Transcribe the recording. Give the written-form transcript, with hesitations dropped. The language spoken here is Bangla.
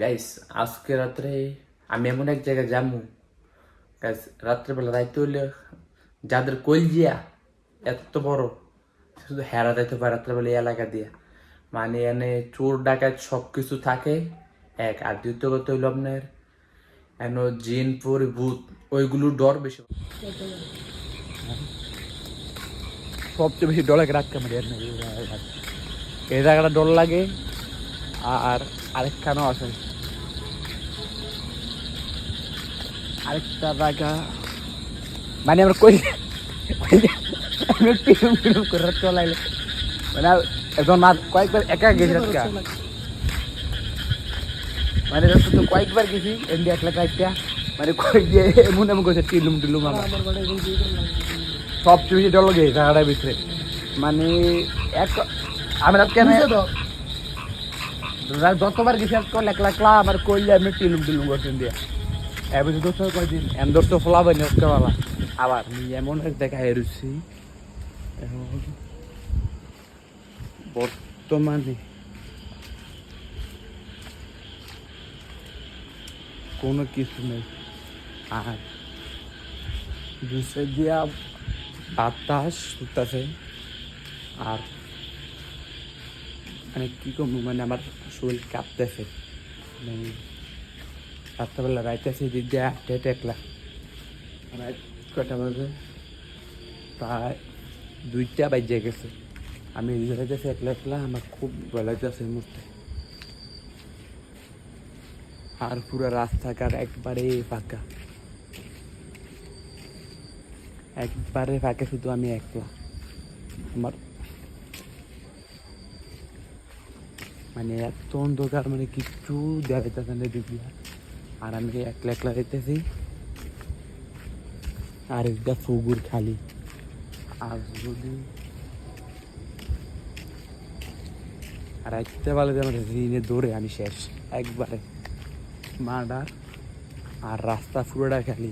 গাইস আজকে রাত্রে আমি এমন এক জায়গায় যাবো গাইস। রাত্রেবেলা রাইতে হইলে যাদের কলজিয়া এত বড় শুধু হেরা যাইতে পারে রাত্রেবেলা এই এলাকা দিয়ে। মানে এনে চোর ডাকাত সব কিছু থাকে এক। আর দ্বিতীয় কথা হইল আপনার এন জিন পরি ভূত ওইগুলো ডর বেশি। সবচেয়ে বেশি ডর লাগে রাত কামড়ে এই জায়গাটা ডর লাগে। আর আরেকখানেও আছে, আরেকটা জায়গা মানে আমরা কই টিরুম টিরুম করে চলাইলে মানে এখন মা কয়েকবার একা গেছি রাতকা, মানে তো কয়েকবার গেছি এমনি একলা কাইটা মানে কয়েক দিয়ে এমন এমন করছে টিলুম টিলুম। আমার সবচেয়ে বেশি ডর লাগে জায়গাটার ভিতরে। মানে এক আমি রাত কেন যতবার গেছি আজকে একলা একলা আমার কইলে আমি টিলুম টিলুম করছেন দিয়া এবার দোষ কয়দিন এন্দর তো ফলাবেন আজকেবেলা আবার এমন এক জায়গায় হেরুছি। এখন বর্তমানে কোনো কিছু নেই, আর দুসে দিয়া বাতাস উঠতেছে। আর মানে কি করবো, মানে আমার শরীর কাঁপতেছে। মানে রাত্রেবেলা রাইতেছে দিক দিয়ে হেঁটে একলা রাত কটা বাজে প্রায় 2টা বাজে গেছে। আমি যাইতেছি একলা একলা, আমার খুব ভয় লাগতেছে এই মুহূর্তে। আর পুরো রাস্তাঘাট একবারে ফাঁকা, একবারে ফাঁকা, শুধু আমি একলা। আমার মানে এত অন্ধকার, মানে কিচ্ছু দেখা যাইতেছে না দিক দিয়ে। আর আমি একলা একলা যেতেছি, আর একটা ফুগুর খালি। আর যদি রাখতে পারলে যে আমার ঋণে দৌড়ে আমি শেষ একবারে মার্ডার। আর রাস্তা পুরোটা খালি,